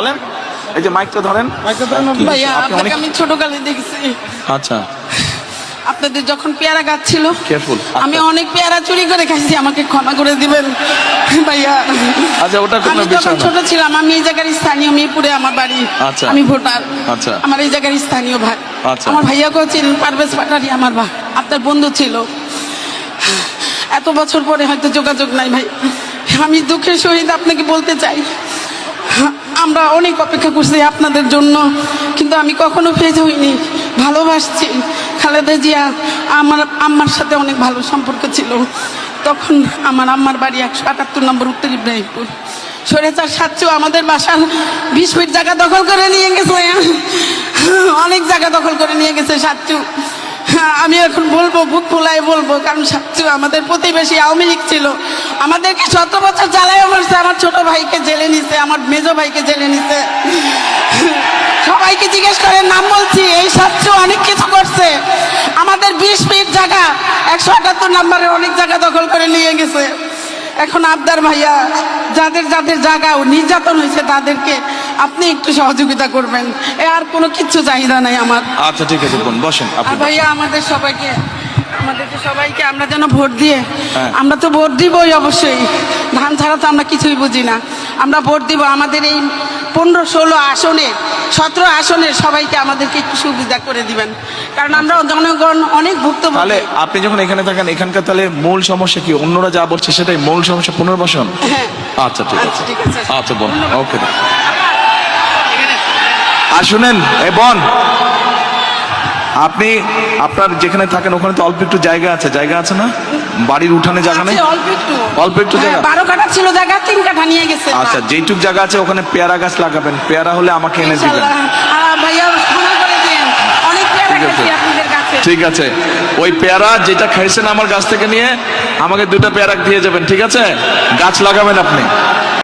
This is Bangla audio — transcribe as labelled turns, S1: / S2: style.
S1: বলেন, এই যে মাইকটা ধরেন।
S2: ভাইয়া আপনাকে আমি ছোটকালে দেখছি।
S1: আচ্ছা,
S2: আপনাদের যখন পেয়ারা গাছ ছিল,
S1: কেয়ারফুল,
S2: আমি অনেক পেয়ারা চুরি করে খাইছি, আমাকে ক্ষমা করে দিবেন ভাইয়া।
S1: আচ্ছা, ওটা কোনো
S2: আমি
S1: বিষয়
S2: যখন
S1: না।
S2: ছোট ছিলাম, আমি এই জায়গার স্থানীয়, মিরপুরে আমার বাড়ি।
S1: আচ্ছা।
S2: আমি ভোটার।
S1: আচ্ছা।
S2: আমার এই জায়গার স্থানীয় ভাই।
S1: আচ্ছা।
S2: আমার ভাইয়াকেও চিনেন, পারভেজ পাটারি আমার ভাই, আপনার বন্ধু ছিল। এত বছর পরে হয়তো যোগাযোগ নাই ভাই। আমি দুঃখের সহিত আপনাকে বলতে চাই, আমরা অনেক অপেক্ষা করছি আপনাদের জন্য, কিন্তু আমি কখনো ফেজ হইনি, ভালোবাসছি। খালেদা জিয়া আমার আম্মার সাথে অনেক ভালো সম্পর্ক ছিল। তখন আমার আম্মার বাড়ি 178 নম্বর উত্তর ইব্রাহিমপুর। স্বৈরাচার সাচ্চু আমাদের বাসার 20 ফিট জায়গা দখল করে নিয়ে গেছে, অনেক জায়গা দখল করে নিয়ে গেছে সাচ্চু। আমি এখন বলবো, বুক ফুলায় বলবো, কারণ সাচ্চু আমাদের প্রতিবেশী, আওয়ামী লীগ ছিল, আমাদেরকে 17 বছর জ্বালায় মারছে। আমার ছোট ভাইকে জেলে নিছে, আমার মেজো ভাইকে জেলে নিছে। সবাইকে জিজ্ঞেস করে নাম বলছি, এই সাচ্চু অনেক কিছু করছে। আমাদের 20 ফিট জায়গা 178 নম্বরে অনেক জায়গা দখল করে নিয়ে গেছে। এখন আবদার ভাইয়া, যাদের যাদের জায়গা নির্যাতন হয়েছে তাদেরকে আপনি একটু সহযোগিতা করবেন, আর কোনো কিচ্ছু চাহিদা নাই আমার।
S1: আচ্ছা, ঠিক আছে, বোন বসেন
S2: আর
S1: আপনি।
S2: ভাইয়া আমাদেরকে সবাইকে আমরা যেন ভোট দিয়ে, আমরা তো ভোট দিবই অবশ্যই, ধান ছাড়া তো আমরা কিছুই বুঝি না। আমরা ভোট দিব আমাদের এই 15-16 আসনে, 17 আসনের সবাইকে আমাদেরকে একটু সুবিধা করে দিবেন, কারণ আমরা জনগণ অনেক ভুক্তভোগী।
S1: তাহলে আপনি যখন এখানে থাকেন, এখানকার তাহলে মূল সমস্যা কি? অন্যরা যা বলছে সেটাই মূল সমস্যা, পুনর্বাসন?
S2: হ্যাঁ।
S1: আচ্ছা, ঠিক আছে,
S2: ঠিক আছে।
S1: আচ্ছা বোন, ওকে। আর শুনেন, এই বোন, আপনি আপনার যেখানে থাকেন ওখানে তো অল্প একটু জায়গা আছে না? বাড়ির উঠানে জায়গা নেই? অল্প একটু জায়গা।
S2: 12 কাঠা ছিল জায়গা, 3 কাঠা নিয়ে গেছে।
S1: আচ্ছা, যেইটুক জায়গা আছে ওখানে পেয়ারা গাছ লাগাবেন, পেয়ারা হলে আমাকে এনে দিবেন।
S2: ইনশাআল্লাহ। ভাইয়া ক্ষমা করে দিন, অনেক পেয়ারা খাইছি আপনাদের কাছে।
S1: ঠিক আছে, ওই পেয়ারা যেটা খাইছেন আমার গাছ থেকে নিয়ে আমাকে 2টা পেয়ারা দিয়ে যাবেন, ঠিক আছে? গাছ লাগাবেন আপনি।